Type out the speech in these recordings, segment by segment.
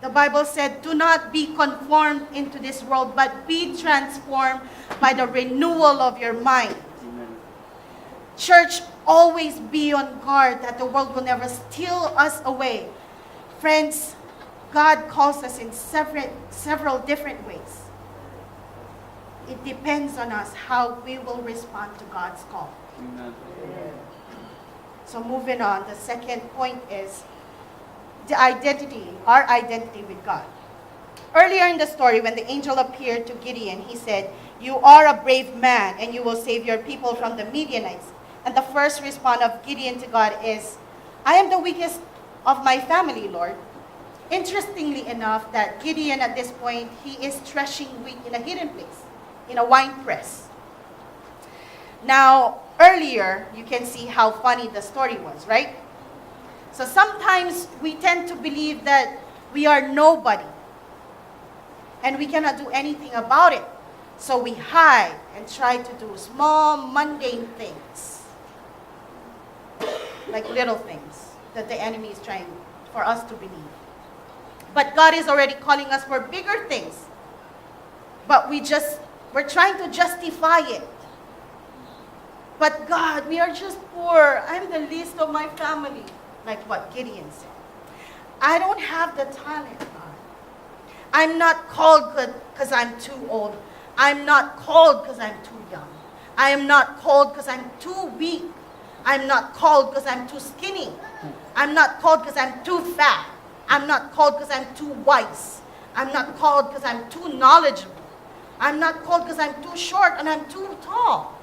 The Bible said, do not be conformed into this world, but be transformed by the renewal of your mind. Amen. Church, always be on guard that the world will never steal us away. Friends, God calls us in several different ways. It depends on us how we will respond to God's call. Amen. So moving on, the second point is the identity, our identity with God. Earlier in the story, when the angel appeared to Gideon, he said, "You are a brave man, and you will save your people from the Midianites." And the first response of Gideon to God is, "I am the weakest of my family, Lord." Interestingly enough, that Gideon at this point, he is threshing wheat in a hidden place, in a winepress. Now, earlier, you can see how funny the story was, right? So sometimes we tend to believe that we are nobody and we cannot do anything about it. So we hide and try to do small, mundane things, like little things that the enemy is trying for us to believe. But God is already calling us for bigger things. But we're trying to justify it. But God, we are just poor. I'm the least of my family. Like what Gideon said. I don't have the talent, God. I'm not called because I'm too old. I'm not called because I'm too young. I am not called because I'm too weak. I'm not called because I'm too skinny. I'm not called because I'm too fat. I'm not called because I'm too wise. I'm not called because I'm too knowledgeable. I'm not called because I'm too short and I'm too tall.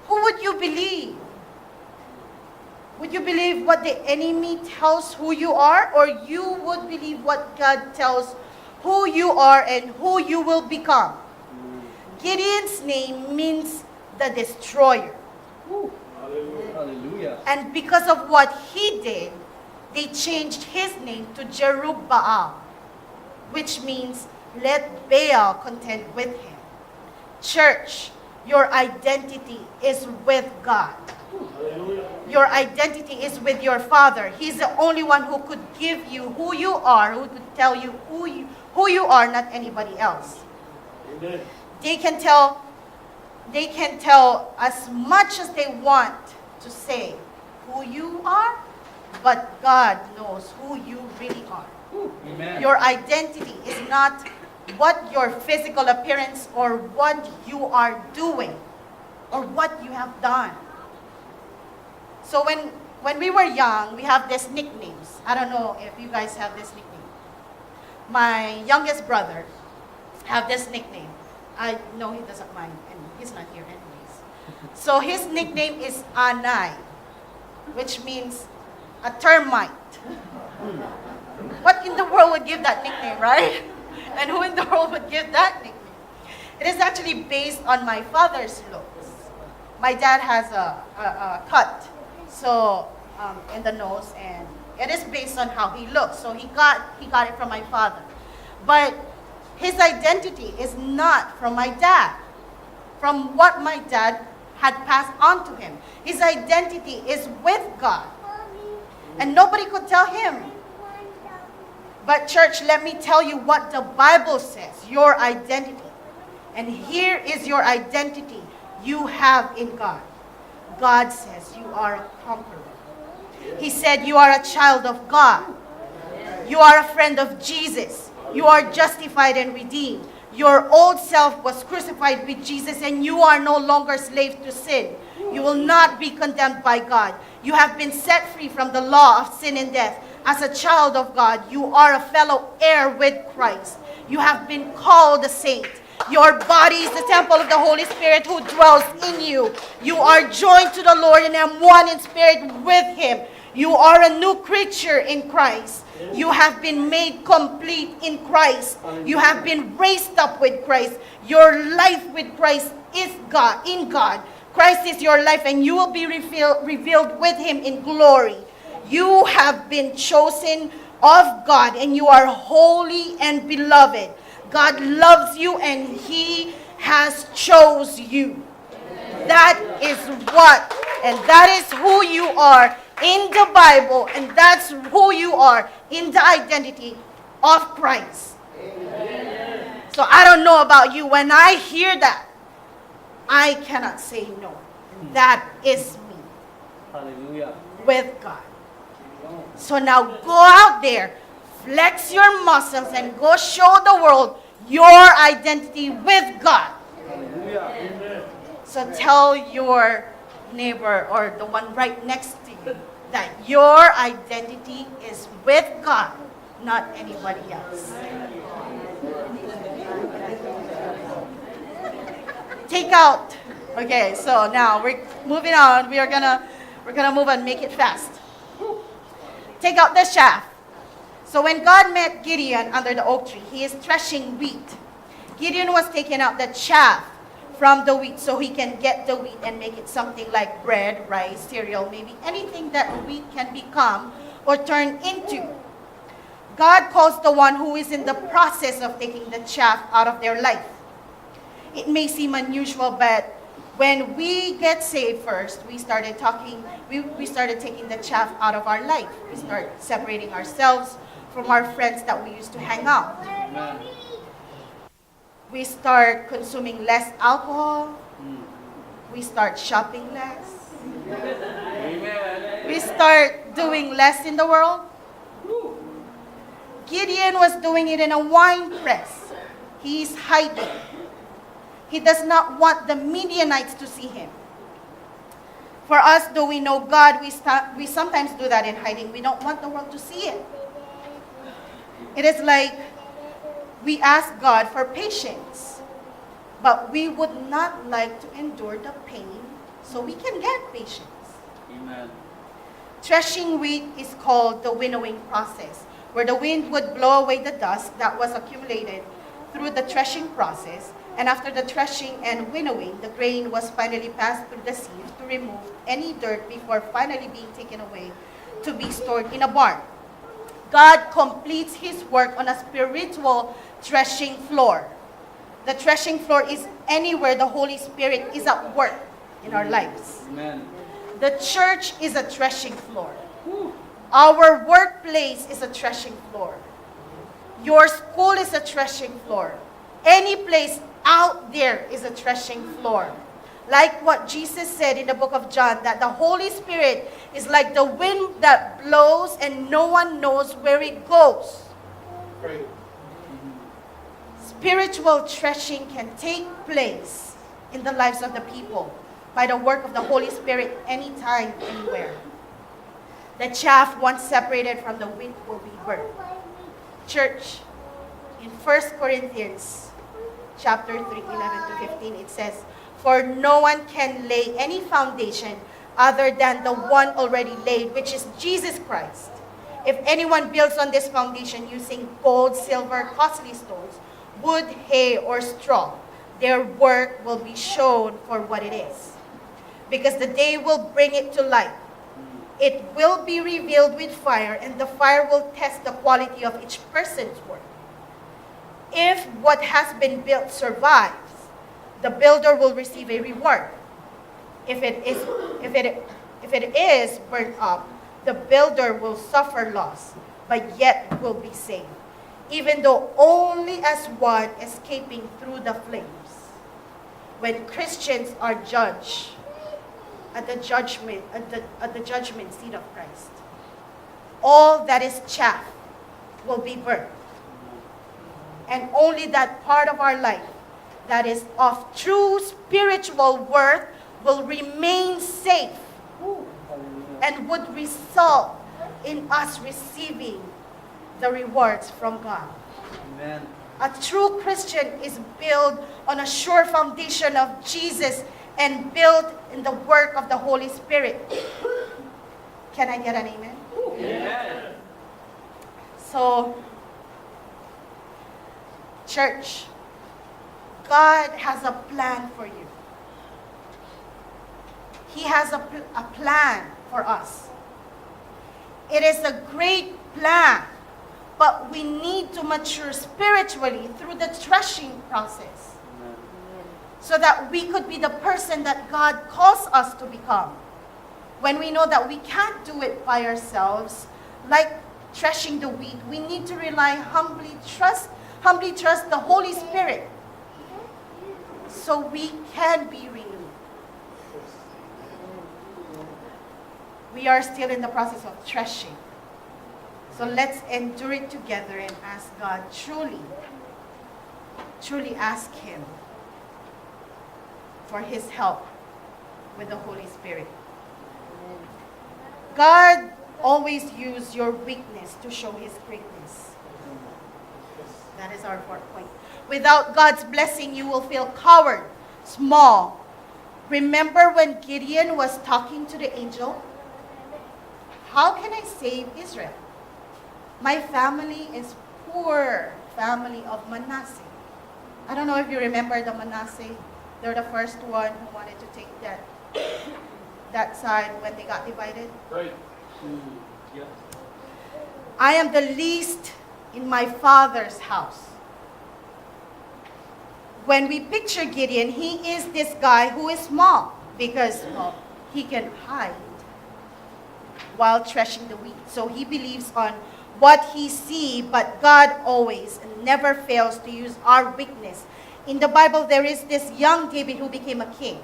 Who would you believe? Would you believe what the enemy tells who you are, or you would believe what God tells who you are and who you will become? Gideon's name means the destroyer. Hallelujah. And because of what he did, they changed his name to Jerubbaal, which means let Baal contend with him. Church, your identity is with God. Your identity is with your Father. He's the only one who could give you who you are, who could tell you who you are, not anybody else. Amen. They can tell as much as they want to say who you are, but God knows who you really are. Amen. Your identity is not what your physical appearance or what you are doing or what you have done. So when we were young, we have these nicknames. I don't know if you guys have this nickname. My youngest brother have this nickname. I know he doesn't mind, and he's not here anyways. So his nickname is Anay, which means a termite. What in the world would give that nickname, right? And who in the world would give that nickname? It is actually based on my father's looks. My dad has a cut, so in the nose, and it is based on how he looks. So he got it from my father. But his identity is not from my dad, from what my dad had passed on to him. His identity is with God. And nobody could tell him. But church, let me tell you what the Bible says, your identity. And here is your identity you have in God. God says you are a conqueror. He said you are a child of God. You are a friend of Jesus. You are justified and redeemed. Your old self was crucified with Jesus, and you are no longer slave to sin. You will not be condemned by God. You have been set free from the law of sin and death. As a child of God, you are a fellow heir with Christ. You have been called a saint. Your body is the temple of the Holy Spirit who dwells in you. You are joined to the Lord and are one in spirit with Him. You are a new creature in Christ. You have been made complete in Christ. You have been raised up with Christ. Your life with Christ is God, in God. Christ is your life, and you will be revealed with Him in glory. You have been chosen of God, and you are holy and beloved. God loves you, and He has chose you. That is what, and that is who you are in the Bible, and that's who you are in the identity of Christ. Amen. So I don't know about you. When I hear that, I cannot say no. And that is me. Hallelujah. With God. So now go out there, flex your muscles, and go show the world your identity with God. Hallelujah. So tell your neighbor or the one right next to you that your identity is with God, not anybody else. Take out. Okay, so now we're moving on. We're gonna move on, make it fast. Take out the chaff. So when God met Gideon under the oak tree, he is threshing wheat. Gideon was taking out the chaff from the wheat so he can get the wheat and make it something like bread, rice, cereal, maybe anything that wheat can become or turn into. God calls the one who is in the process of taking the chaff out of their life. It may seem unusual, but when we get saved first, we started taking the chaff out of our life. We start separating ourselves from our friends that we used to hang out. Amen. We start consuming less alcohol. We start shopping less. Amen. We start doing less in the world. Gideon was doing it in a wine press. He's hiding. He does not want the Midianites to see him. For us, though we know God, we sometimes do that in hiding. We don't want the world to see it. It is like we ask God for patience, but we would not like to endure the pain so we can get patience. Amen. Threshing wheat is called the winnowing process, where the wind would blow away the dust that was accumulated through the threshing process. And after the threshing and winnowing, the grain was finally passed through the sieve to remove any dirt before finally being taken away to be stored in a barn. God completes his work on a spiritual threshing floor. The threshing floor is anywhere the Holy Spirit is at work in our lives. Amen. The church is a threshing floor. Our workplace is a threshing floor. Your school is a threshing floor. Any place out there is a threshing floor. Like what Jesus said in the book of John, that the Holy Spirit is like the wind that blows and no one knows where it goes. Right. Spiritual threshing can take place in the lives of the people by the work of the Holy Spirit anytime, anywhere. The chaff, once separated from the wheat, will be burned. Church, in 1 Corinthians chapter 3, 11 to 15, it says, "For no one can lay any foundation other than the one already laid, which is Jesus Christ. If anyone builds on this foundation using gold, silver, costly stones, wood, hay, or straw, their work will be shown for what it is. Because the day will bring it to light. It will be revealed with fire, and the fire will test the quality of each person's work. If what has been built survives, the builder will receive a reward. If it is burnt up, the builder will suffer loss, but yet will be saved, even though only as one escaping through the flames." When Christians are judged at the judgment seat of Christ, all that is chaff will be burnt. And only that part of our life that is of true spiritual worth will remain safe and would result in us receiving the rewards from God. Amen. A true Christian is built on a sure foundation of Jesus and built in the work of the Holy Spirit. Can I get an amen? Amen. So, church, God has a plan for you. He has a plan for us. It is a great plan, but we need to mature spiritually through the threshing process so that we could be the person that God calls us to become. when we know that we can't do it by ourselves, like threshing the wheat, we need to humbly trust the Holy Spirit so we can be renewed. We are still in the process of threshing. So let's endure it together and ask God, truly ask Him for His help with the Holy Spirit. God always uses your weakness to show His greatness. That is our fourth point. Without God's blessing, you will feel coward, small. Remember when Gideon was talking to the angel? How can I save Israel? My family is poor family of Manasseh. I don't know if you remember the Manasseh. They're the first one who wanted to take that side when they got divided. Right. Yeah. I am the least in my father's house. When we picture Gideon, he is this guy who is small because he can hide while threshing the wheat. So he believes on what he sees, but God always and never fails to use our weakness. In the Bible, there is this young David who became a king.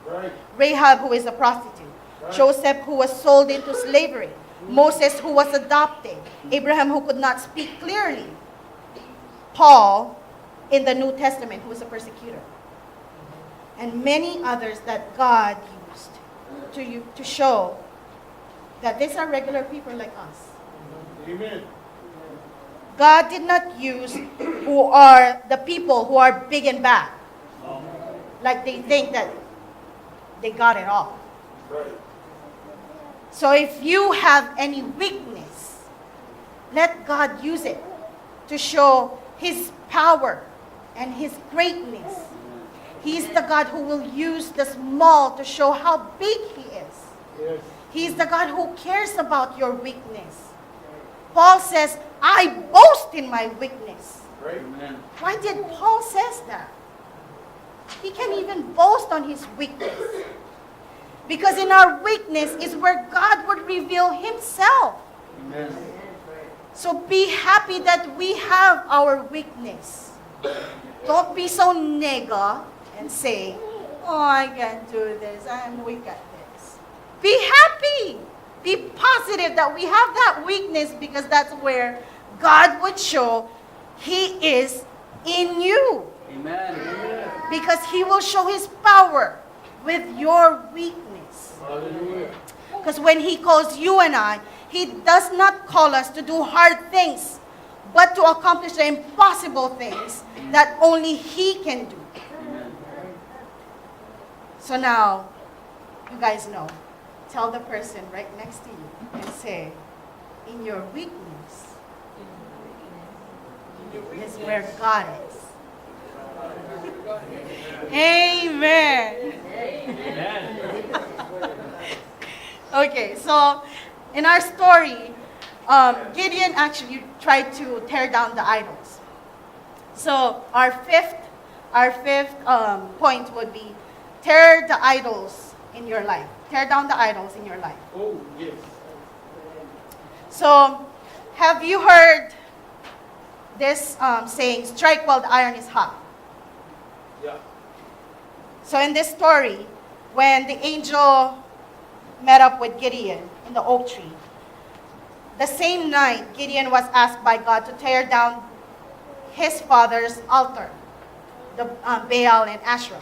Right. Rahab, who is a prostitute. Right. Joseph, who was sold into slavery. Moses, who was adopted. Abraham, who could not speak clearly. Paul, in the New Testament, who was a persecutor. And many others that God used to show that these are regular people like us. Amen. God did not use who are the people who are big and bad. Like they think that they got it all. Right. So if you have any weakness, let God use it to show His power and His greatness. He's the God who will use the small to show how big He is. Yes. He's the God who cares about your weakness. Paul says, I boast in my weakness. Right. Amen. Why did Paul says that? He can even boast on his weakness. Because in our weakness is where God would reveal Himself. Amen. So be happy that we have our weakness. Don't be so nega and say, oh, I can't do this. I'm weak at this. Be happy. Be positive that we have that weakness because that's where God would show He is in you. Amen. Because He will show His power with your weakness. Hallelujah. Because when He calls you and I, He does not call us to do hard things, but to accomplish the impossible things that only He can do. Amen. So now, you guys know. Tell the person right next to you and say, in your weakness is where God is. Amen. Amen. Okay, so in our story, Gideon actually tried to tear down the idols. So our fifth point would be tear the idols in your life. Tear down the idols in your life. Oh, yes. So, have you heard this saying, strike while the iron is hot? Yeah. So in this story, when the angel met up with Gideon in the oak tree, the same night, Gideon was asked by God to tear down his father's altar, the Baal and Asherah.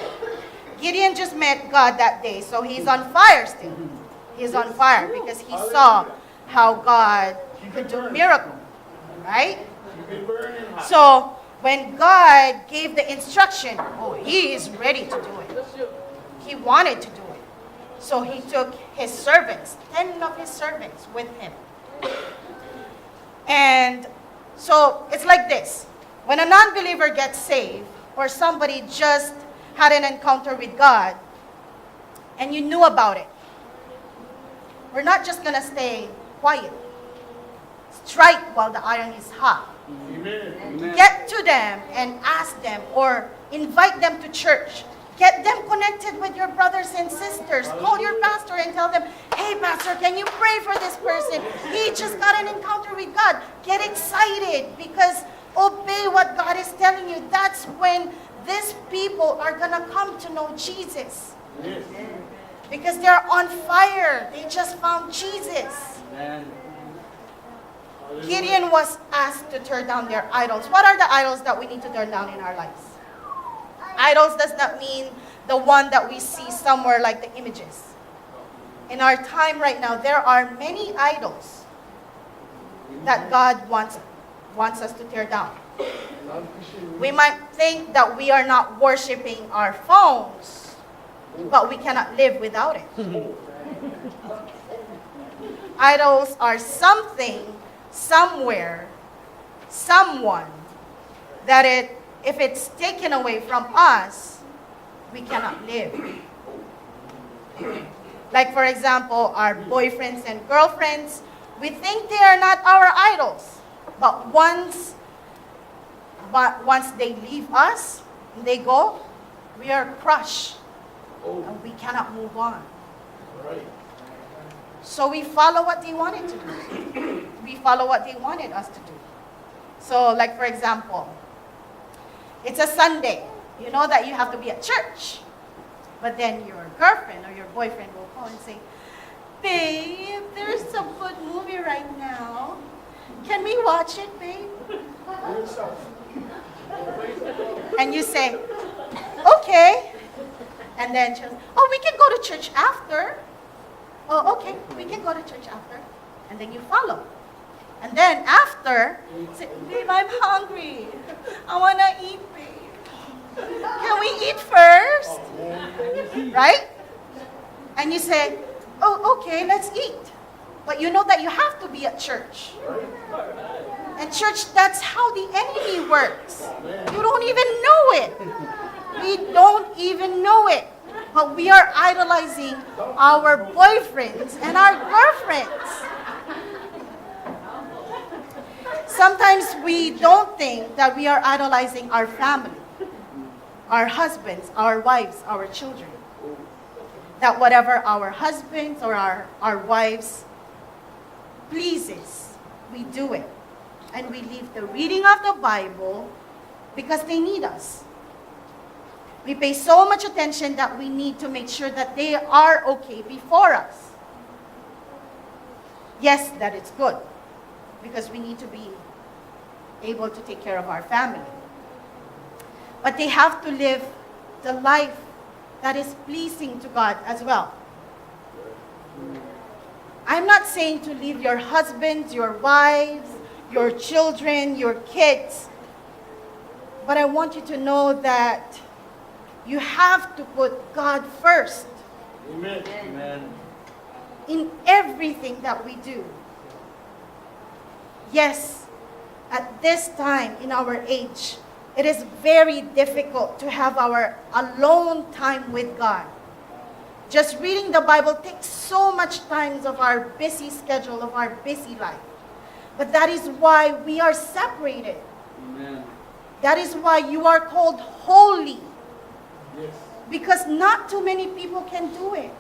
Gideon just met God that day, so he's on fire still. He's on fire because he saw how God could do miracles, right? So when God gave the instruction, he is ready to do it. He wanted to do it. So he took his servants, 10 of his servants with him. And so it's like this. When a non-believer gets saved, or somebody just had an encounter with God, and you knew about it, we're not just going to stay quiet. Strike while the iron is hot. Amen. Get to them and ask them or invite them to church. Get them connected with your brothers and sisters. Call your pastor and tell them, hey, pastor, can you pray for this person? He just got an encounter with God. Get excited because obey what God is telling you. That's when these people are going to come to know Jesus. Yes. Because they're on fire. They just found Jesus. Amen. Gideon was asked to tear down their idols. What are the idols that we need to tear down in our lives? Idols does not mean the one that we see somewhere like the images. In our time right now, there are many idols that God wants us to tear down. We might think that we are not worshiping our phones, but we cannot live without it. Idols are something, somewhere, someone that if it's taken away from us, we cannot live. Like for example, our boyfriends and girlfriends, we think they are not our idols. But once they leave us, they go, we are crushed. And we cannot move on. Right. So we follow what they wanted to do. We follow what they wanted us to do. So like for example, it's a Sunday. You know that you have to be at church. But then your girlfriend or your boyfriend will call and say, babe, there's a good movie right now. Can we watch it, babe? And you say, okay. And then she goes, oh, we can go to church after. Oh, okay, we can go to church after. And then you follow. And then after, say, babe, I'm hungry. I want to eat, babe. Can we eat first? Right? And you say, oh, okay, let's eat. But you know that you have to be at church. And church, that's how the enemy works. You don't even know it. We don't even know it. But we are idolizing our boyfriends and our girlfriends. Sometimes we don't think that we are idolizing our family, our husbands, our wives, our children. That whatever our husbands or our wives pleases, we do it. And we leave the reading of the Bible because they need us. We pay so much attention that we need to make sure that they are okay before us. Yes, that it's good because we need to be able to take care of our family. But they have to live the life that is pleasing to God as well. I'm not saying to leave your husbands, your wives, your children, your kids. But I want you to know that you have to put God first. Amen. Amen. In everything that we do. Yes, at this time in our age, it is very difficult to have our alone time with God. Just reading the Bible takes so much time of our busy schedule, of our busy life. But that is why we are separated. Amen. That is why you are called holy. Yes. Because not too many people can do it.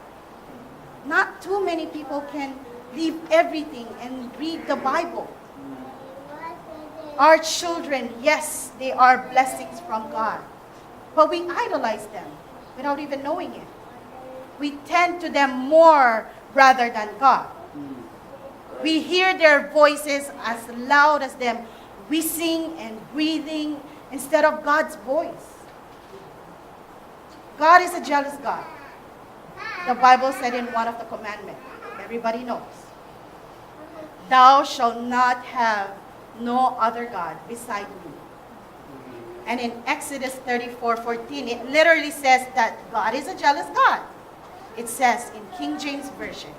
Not too many people can leave everything and read the Bible. Our children, yes, they are blessings from God. But we idolize them without even knowing it. We tend to them more rather than God. We hear their voices as loud as them whistling and breathing instead of God's voice. God is a jealous God. The Bible said in one of the commandments, everybody knows, thou shalt not have no other God beside me. And in Exodus 34:14, it literally says that God is a jealous God. It says in King James Version,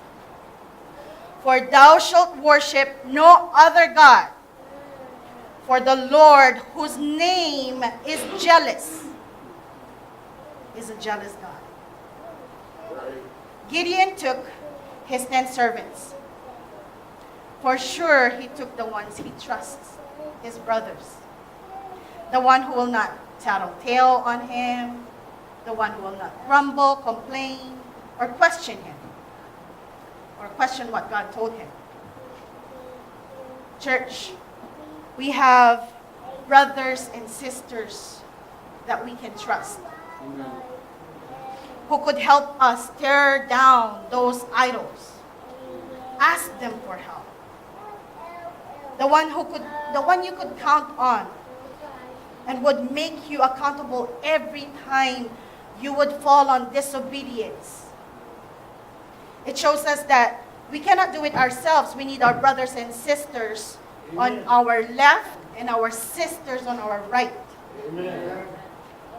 for thou shalt worship no other God, for the Lord, whose name is jealous, is a jealous God. Gideon took his 10 servants. For sure, he took the ones he trusts, his brothers. The one who will not tattletale on him, The one who will not grumble, complain, or question him, or question what God told him. Church, we have brothers and sisters that we can trust, Amen. who could help us tear down those idols. Ask them for help. The one you could count on and would make you accountable every time you would fall on disobedience. It shows us that we cannot do it ourselves. We need our brothers and sisters on our left and our sisters on our right. Amen.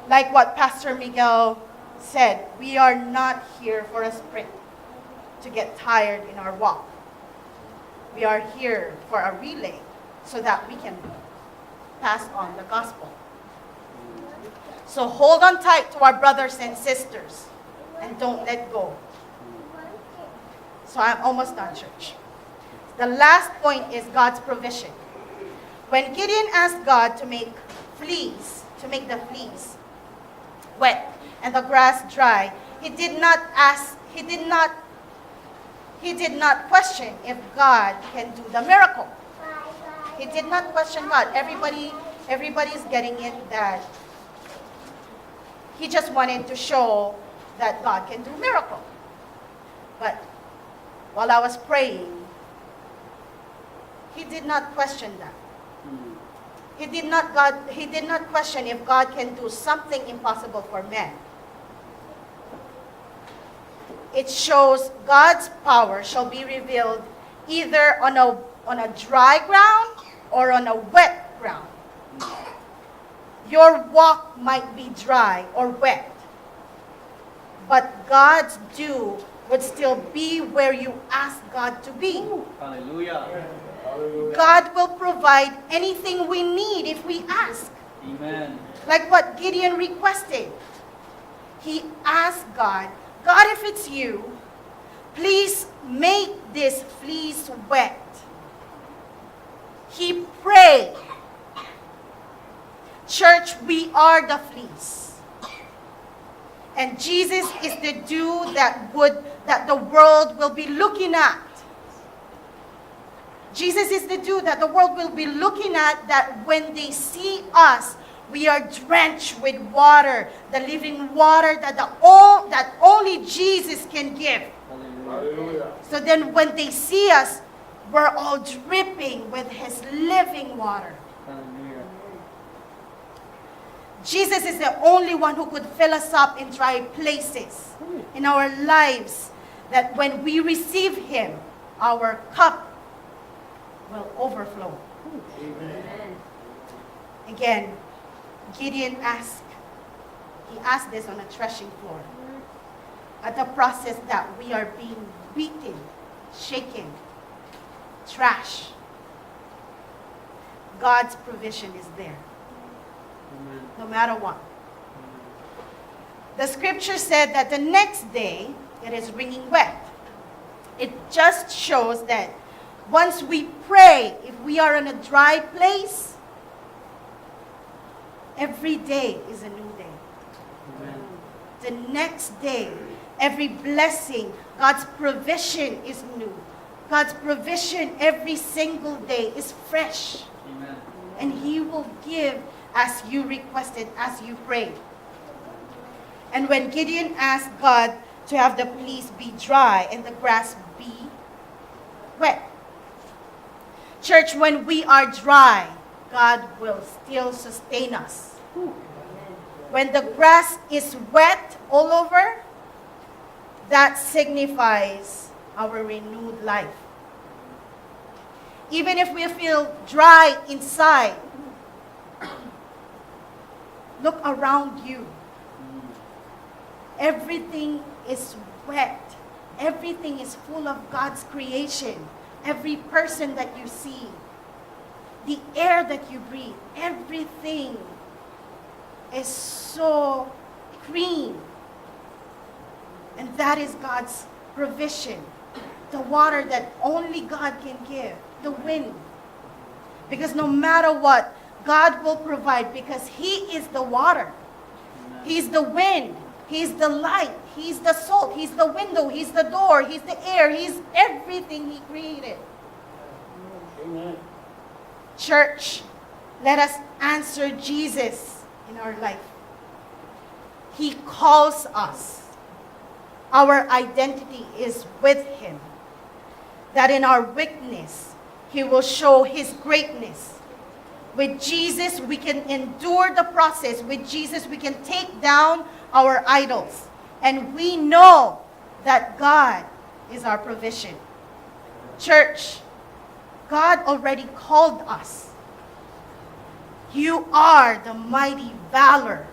Like what Pastor Miguel said, we are not here for a sprint to get tired in our walk. We are here for a relay so that we can pass on the gospel. So hold on tight to our brothers and sisters and don't let go. So I'm almost done, church. The last point is God's provision. When Gideon asked God to make the fleece wet and the grass dry, he did not question if God can do the miracle. He did not question God. Everybody's getting it that he just wanted to show that God can do miracle. But while I was praying, he did not question that. He did not question if God can do something impossible for men. It shows God's power shall be revealed either on a dry ground or on a wet ground. Your walk might be dry or wet, but God's dew would still be where you ask God to be. Hallelujah. God will provide anything we need if we ask. Amen. Like what Gideon requested. He asked God, God, if it's you, please make this fleece wet. He prayed. Church, we are the fleece. And Jesus is the dew that the world will be looking at. Jesus is the dew that the world will be looking at, that when they see us, we are drenched with water, the living water that only Jesus can give. Hallelujah. So then when they see us, we're all dripping with His living water. Hallelujah. Jesus is the only one who could fill us up in dry places in our lives, that when we receive Him, our cup will overflow. Amen. Again, Gideon asked this on a threshing floor. At the process that we are being beaten, shaken, trash, God's provision is there. Amen. No matter what. The scripture said that the next day it is wringing wet. It just shows that once we pray, if we are in a dry place, every day is a new day. Amen. The next day, every blessing, God's provision is new. God's provision every single day is fresh. Amen. And He will give as you requested, as you prayed. And when Gideon asked God to have the fleece be dry and the grass be wet. Church, when we are dry, God will still sustain us. When the grass is wet all over, that signifies our renewed life. Even if we feel dry inside, look around you. Everything is wet. Everything is full of God's creation. Every person that you see, the air that you breathe, everything is so green. And that is God's provision. The water that only God can give. The wind. Because no matter what, God will provide, because He is the water. He's the wind. He's the light. He's the salt. He's the window. He's the door. He's the air. He's everything He created. Amen. Church, let us answer Jesus in our life. He calls us. Our identity is with Him. That in our weakness, He will show His greatness. With Jesus, we can endure the process. With Jesus, we can take down our idols. And we know that God is our provision. Church, God already called us. You are the mighty valor